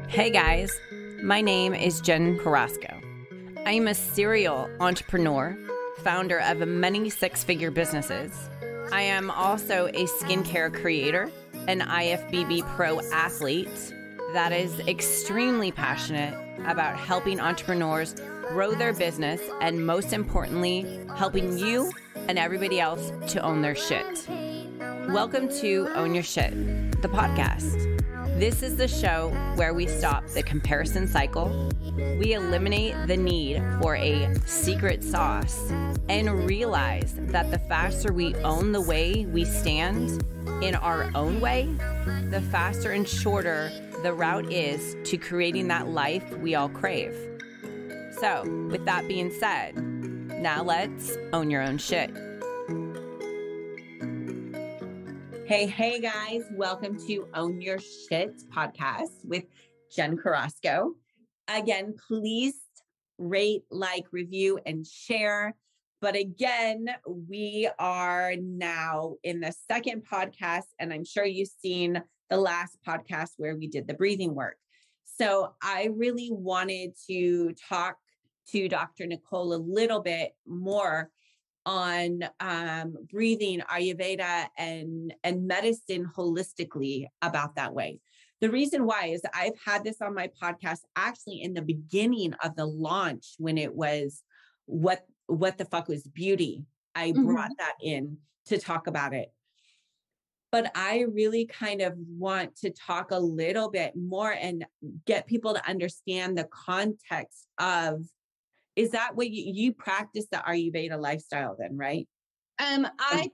Hey guys, my name is Jenn Carrasco. I am a serial entrepreneur, founder of many six-figure businesses. I am also a skincare creator, an IFBB pro athlete that is extremely passionate about helping entrepreneurs grow their business and, most importantly, helping you and everybody else to own their shit. Welcome to Own Your Shit, the podcast. This is the show where we stop the comparison cycle, we eliminate the need for a secret sauce, and realize that the faster we own the way we stand in our own way, the faster and shorter the route is to creating that life we all crave. So, with that being said, now let's own your own shit. Hey guys, welcome to Own Your Shit podcast with Jenn Carrasco. Again, please rate, like, review, and share. But again, we are now in the second podcast, and I'm sure you've seen the last podcast where we did the breathing work. So I really wanted to talk to Dr. Nicole a little bit more on breathing, Ayurveda, and medicine holistically about that way. The reason why is I've had this on my podcast actually in the beginning of the launch when it was what the fuck was beauty. I brought that in to talk about it. But I really kind of want to talk a little bit more and get people to understand the context of, is that what you practice the Ayurveda lifestyle then, right? I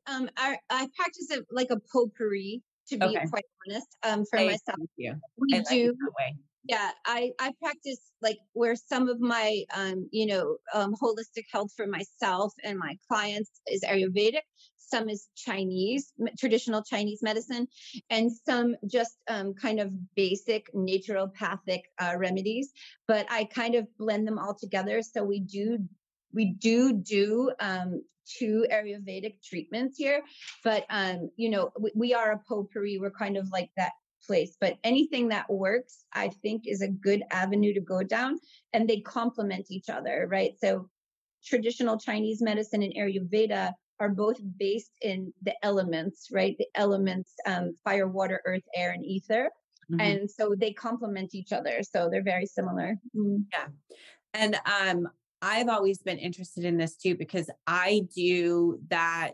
practice it like a potpourri, to be quite honest, for myself. Thank you. We I like do. it that way. Yeah, I practice like where some of my, holistic health for myself and my clients is Ayurvedic. Some is Chinese, traditional Chinese medicine, and some just kind of basic naturopathic remedies. But I kind of blend them all together. So we do two Ayurvedic treatments here, but we are a potpourri. We're kind of like that place, but anything that works, I think, is a good avenue to go down, and they complement each other, right? So traditional Chinese medicine and Ayurveda are both based in the elements, right? The elements, fire, water, earth, air, and ether. And so they complement each other. So they're very similar. Yeah. And I've always been interested in this too, because I do that.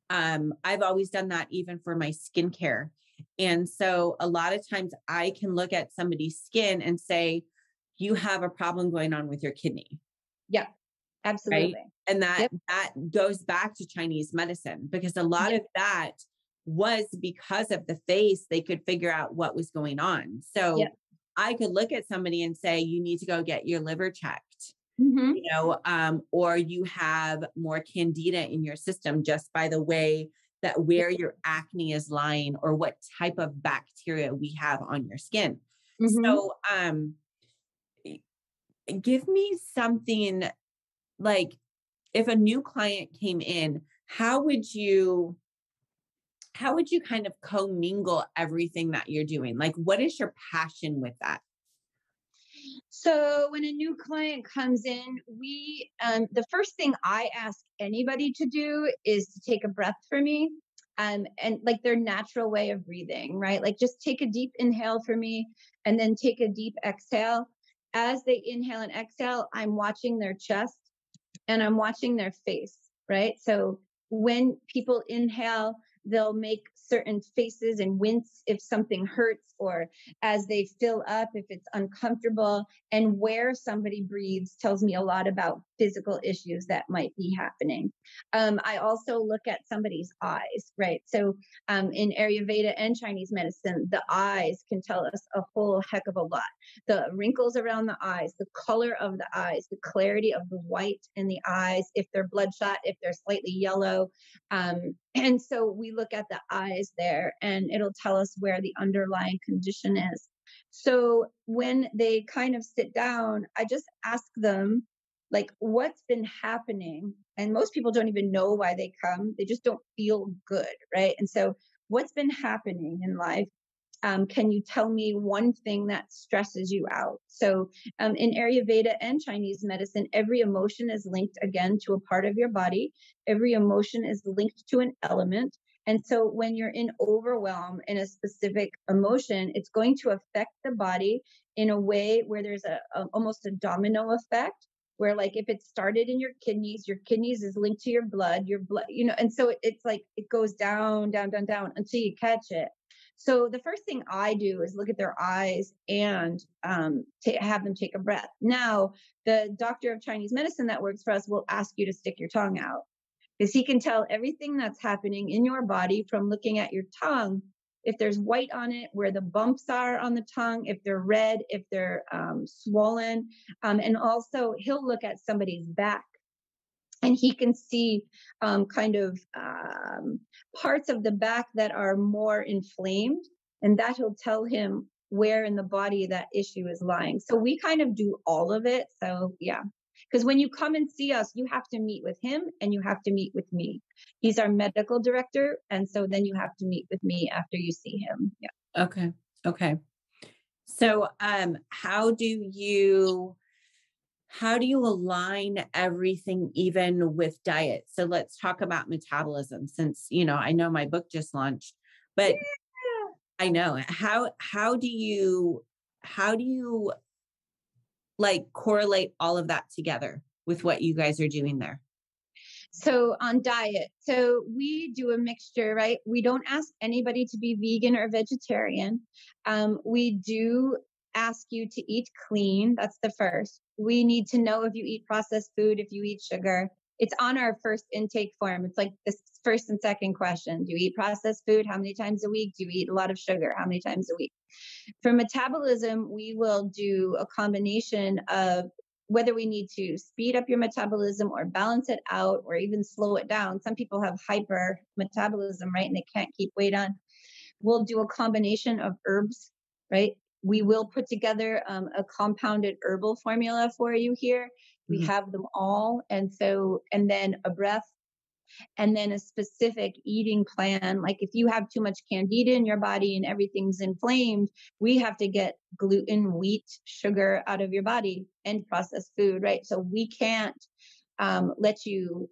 I've always done that even for my skincare. And so a lot of times I can look at somebody's skin and say, you have a problem going on with your kidney. Yeah, absolutely. Right? And that goes back to Chinese medicine, because a lot of that was because of the face, they could figure out what was going on. So I could look at somebody and say, you need to go get your liver checked, or you have more candida in your system just by the way that where your acne is lying or what type of bacteria we have on your skin. So, give me something like, if a new client came in, how would you kind of commingle everything that you're doing? Like, what is your passion with that? So when a new client comes in, we the first thing I ask anybody to do is to take a breath for me, and like their natural way of breathing, right? Like just take a deep inhale for me, and then take a deep exhale. As they inhale and exhale, I'm watching their chest and I'm watching their face, right? So when people inhale, they'll make certain faces and wince if something hurts, or as they fill up, if it's uncomfortable. And where somebody breathes tells me a lot about physical issues that might be happening. I also look at somebody's eyes, right? So in Ayurveda and Chinese medicine, the eyes can tell us a whole heck of a lot. The wrinkles around the eyes, the color of the eyes, the clarity of the white in the eyes, if they're bloodshot, if they're slightly yellow. And so we look at the eyes there, and it'll tell us where the underlying condition is. So when they kind of sit down, I just ask them, like, what's been happening? And most people don't even know why they come. They just don't feel good, right? And so what's been happening in life? Can you tell me one thing that stresses you out? So in Ayurveda and Chinese medicine, every emotion is linked again to a part of your body. Every emotion is linked to an element. And so when you're in overwhelm in a specific emotion, it's going to affect the body in a way where there's almost a domino effect, where like if it started in your kidneys is linked to your blood, and so it's like it goes down, down, down, down until you catch it. So the first thing I do is look at their eyes and have them take a breath. Now, the doctor of Chinese medicine that works for us will ask you to stick your tongue out, because he can tell everything that's happening in your body from looking at your tongue. If there's white on it, where the bumps are on the tongue, if they're red, if they're swollen. And also he'll look at somebody's back, and he can see parts of the back that are more inflamed, and that will tell him where in the body that issue is lying. So we kind of do all of it. So yeah, because when you come and see us, you have to meet with him and you have to meet with me. He's our medical director, and so then you have to meet with me after you see him. Yeah. Okay. Okay. So, how do you align everything even with diet? So let's talk about metabolism, since, I know my book just launched, but I know how do you like correlate all of that together with what you guys are doing there? So on diet, so we do a mixture, right? We don't ask anybody to be vegan or vegetarian. We do ask you to eat clean. That's the first. We need to know if you eat processed food, if you eat sugar. It's on our first intake form. It's like this first and second question. Do you eat processed food? How many times a week? Do you eat a lot of sugar? How many times a week? For metabolism, we will do a combination of whether we need to speed up your metabolism or balance it out or even slow it down. Some people have hyper metabolism, right? And they can't keep weight on. We'll do a combination of herbs, right? We will put together a compounded herbal formula for you here. We Mhm. have them all. And then a breath, and then a specific eating plan. Like if you have too much candida in your body and everything's inflamed, we have to get gluten, wheat, sugar out of your body, and processed food, right? So we can't let you,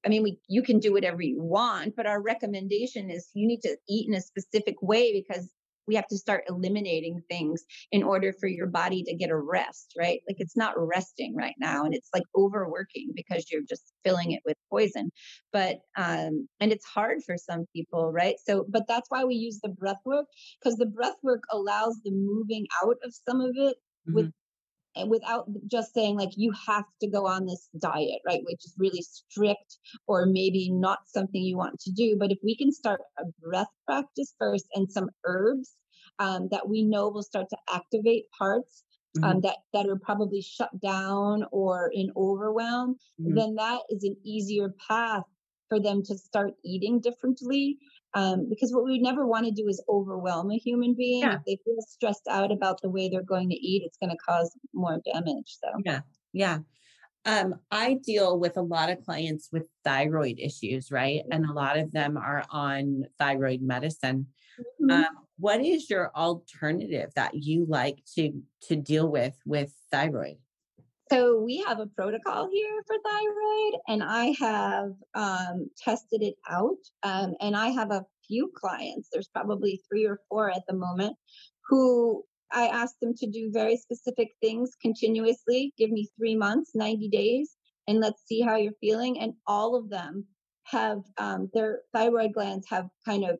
you can do whatever you want, but our recommendation is you need to eat in a specific way, because we have to start eliminating things in order for your body to get a rest, right? Like it's not resting right now, and it's like overworking because you're just filling it with poison. But and it's hard for some people, right? So but that's why we use the breath work, because the breath work allows the moving out of some of it with Mhm. and without just saying like you have to go on this diet, right, which is really strict or maybe not something you want to do. But if we can start a breath practice first and some herbs that we know will start to activate parts Mhm. that are probably shut down or in overwhelm, Mhm. then that is an easier path for them to start eating differently. Because what we never want to do is overwhelm a human being. Yeah. If they feel stressed out about the way they're going to eat, it's going to cause more damage. So, Yeah. Yeah. I deal with a lot of clients with thyroid issues, right? And a lot of them are on thyroid medicine. Um, Mhm. what is your alternative that you like to deal with thyroid? So we have a protocol here for thyroid, and I have tested it out. And I have a few clients, there's probably 3 or 4 at the moment, who I asked them to do very specific things continuously. Give me 3 months, 90 days, and let's see how you're feeling. And all of them have their thyroid glands have kind of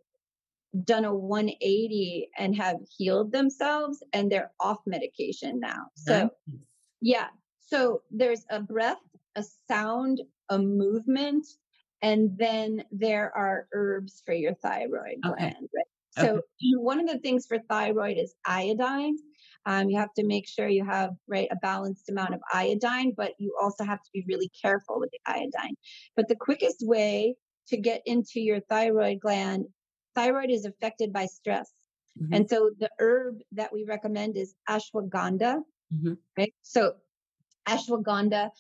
done a 180 and have healed themselves, and they're off medication now. Nice. So yeah. So there's a breath, a sound, a movement, and then there are herbs for your thyroid Okay. gland, right? Okay. So one of the things for thyroid is iodine. You have to make sure you have a balanced amount of iodine, but you also have to be really careful with the iodine. But the quickest way to get into your thyroid gland, thyroid is affected by stress. Mhm. And so the herb that we recommend is ashwagandha, Mhm. right? So ashwagandha.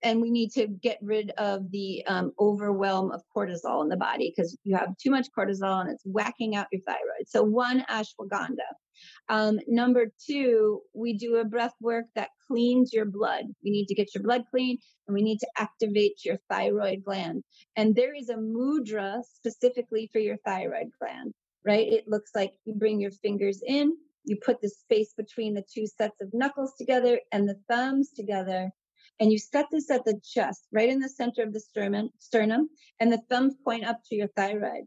and we need to get rid of the overwhelm of cortisol in the body, because you have too much cortisol and it's whacking out your thyroid. So 1, ashwagandha. Number 2, we do a breath work that cleans your blood. We need to get your blood clean, and we need to activate your thyroid gland. And there is a mudra specifically for your thyroid gland, right? It looks like you bring your fingers in, you put the space between the 2 sets of knuckles together and the thumbs together, and you set this at the chest, right in the center of the sternum, and the thumbs point up to your thyroid.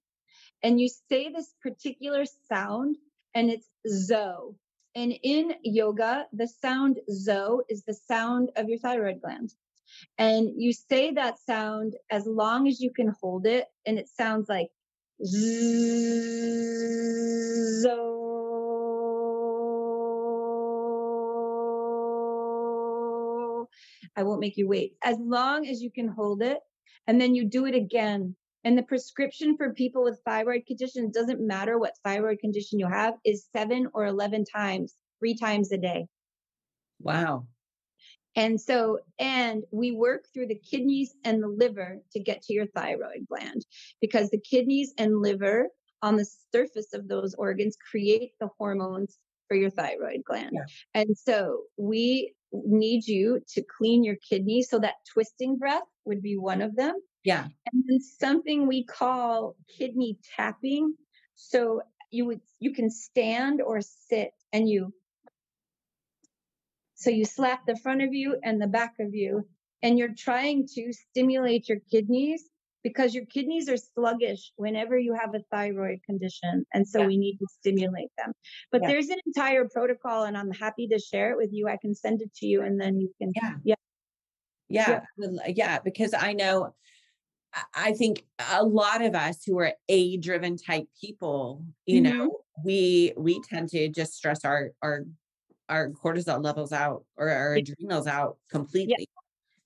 And you say this particular sound, and it's zo. And in yoga, the sound zo is the sound of your thyroid gland. And you say that sound as long as you can hold it, and it sounds like zo. I won't make you wait. As long as you can hold it, and then you do it again. And the prescription for people with thyroid condition, doesn't matter what thyroid condition you have, is 7 or 11 times, 3 times a day. Wow. And we work through the kidneys and the liver to get to your thyroid gland, because the kidneys and liver on the surface of those organs create the hormones for your thyroid gland. Yeah. And so we need you to clean your kidneys. So that twisting breath would be one of them. Yeah. And then something we call kidney tapping. So you can stand or sit, and you slap the front of you and the back of you, and you're trying to stimulate your kidneys, because your kidneys are sluggish whenever you have a thyroid condition. And so we need to stimulate them. But there's an entire protocol, and I'm happy to share it with you. I can send it to you, and then you can. Yeah. Because I think a lot of us who are A-driven type people, you know, we tend to just stress our cortisol levels out, or our adrenals out completely,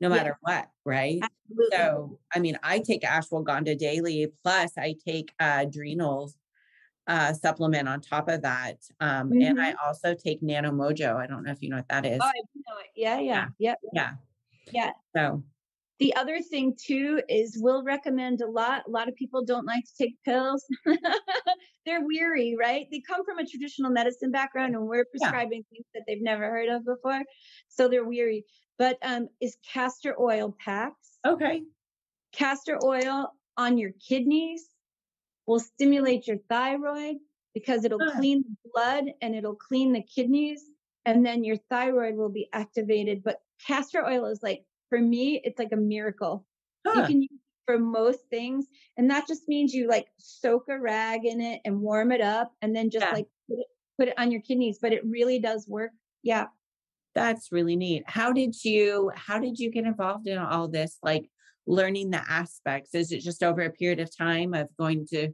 no matter what. Right. Absolutely. So, I mean, I take ashwagandha daily, plus I take adrenals supplement on top of that. And I also take Nano Mojo. I don't know if you know what that is. Oh, I do know it. Yeah. So the other thing too is we'll recommend a lot of people don't like to take pills. They're weary, right? They come from a traditional medicine background, and we're prescribing things that they've never heard of before. So they're weary. But is castor oil packs. Okay. Castor oil on your kidneys will stimulate your thyroid, because it'll clean the blood and it'll clean the kidneys, and then your thyroid will be activated. But castor oil is like, for me, it's like a miracle. You can use it for most things. And that just means you like soak a rag in it and warm it up, and then just like put it on your kidneys. But it really does work. Yeah. That's really neat. How did you get involved in all this? Like learning the aspects? Is it just over a period of time of going to?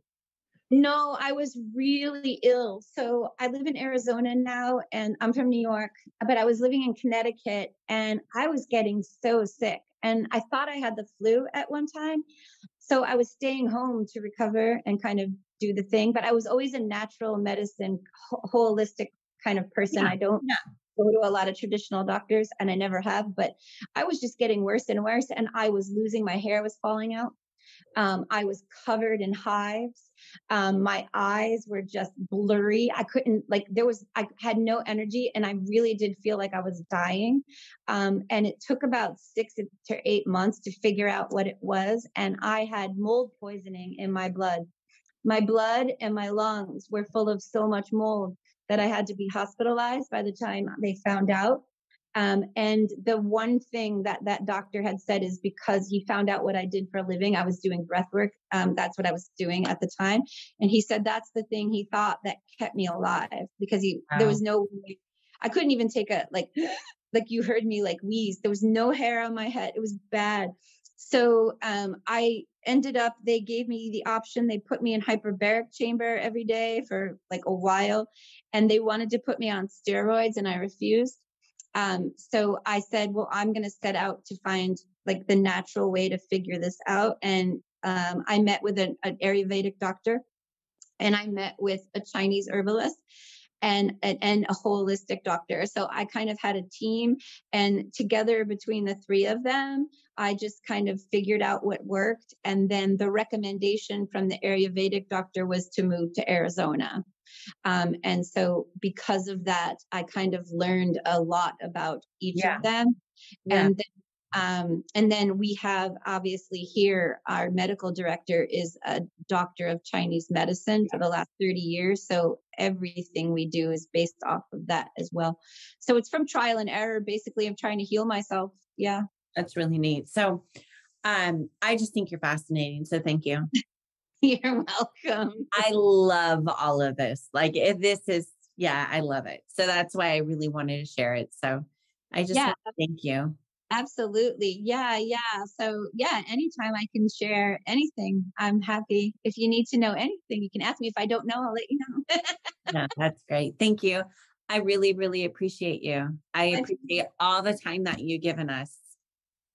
No, I was really ill. So I live in Arizona now, and I'm from New York, but I was living in Connecticut, and I was getting so sick, and I thought I had the flu at one time. So I was staying home to recover and kind of do the thing, but I was always a natural medicine, holistic kind of person. I don't go to a lot of traditional doctors, and I never have, but I was just getting worse and worse, and I was losing my hair, was falling out. I was covered in hives. My eyes were just blurry. I couldn't I had no energy, and I really did feel like I was dying. And it took about 6 to 8 months to figure out what it was. And I had mold poisoning in my blood. My blood and my lungs were full of so much mold that I had to be hospitalized by the time they found out. And the one thing that doctor had said is, because he found out what I did for a living, I was doing breath work. That's what I was doing at the time. And he said, that's the thing he thought that kept me alive, because there was no way. I couldn't even take like you heard me like wheeze. There was no hair on my head. It was bad. So, I ended up, they gave me the option. They put me in hyperbaric chamber every day for like a while, and they wanted to put me on steroids, and I refused. So I said, well, I'm going to set out to find like the natural way to figure this out. And I met with an Ayurvedic doctor, and I met with a Chinese herbalist. and a holistic doctor. So I kind of had a team, and together between the three of them, I just kind of figured out what worked. And then the recommendation from the Ayurvedic doctor was to move to Arizona. And so because of that, I kind of learned a lot about each of them. Yeah. And then we have, obviously, here, our medical director is a doctor of Chinese medicine for the last 30 years. So everything we do is based off of that as well. So it's from trial and error. Basically, I'm trying to heal myself. Yeah. That's really neat. So I just think you're fascinating. So thank you. You're welcome. I love all of this. Like I love it. So that's why I really wanted to share it. So I just want to thank you. Absolutely. Yeah. So anytime I can share anything, I'm happy. If you need to know anything, you can ask me. If I don't know, I'll let you know. Yeah, that's great. Thank you. I really, really appreciate you. I appreciate all the time that you've given us.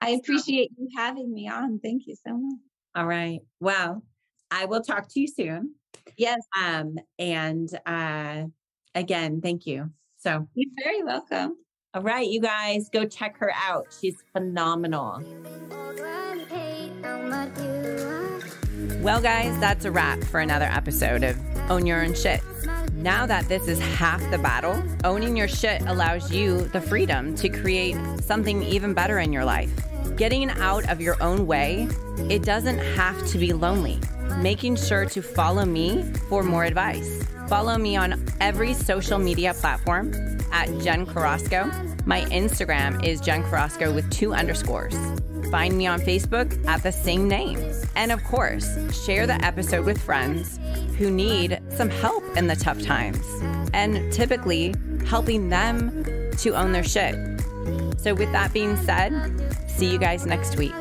I appreciate you having me on. Thank you so much. All right. Well, I will talk to you soon. Yes. And again, thank you. So you're very welcome. All right, you guys, go check her out. She's phenomenal. Well, guys, that's a wrap for another episode of Own Your Own Shit. Now that this is half the battle, owning your shit allows you the freedom to create something even better in your life. Getting out of your own way, it doesn't have to be lonely. Making sure to follow me for more advice. Follow me on every social media platform at Jenn Carrasco. My Instagram is Jenn Carrasco with 2 underscores. Find me on Facebook at the same name. And of course, share the episode with friends who need some help in the tough times, and typically helping them to own their shit. So with that being said, see you guys next week.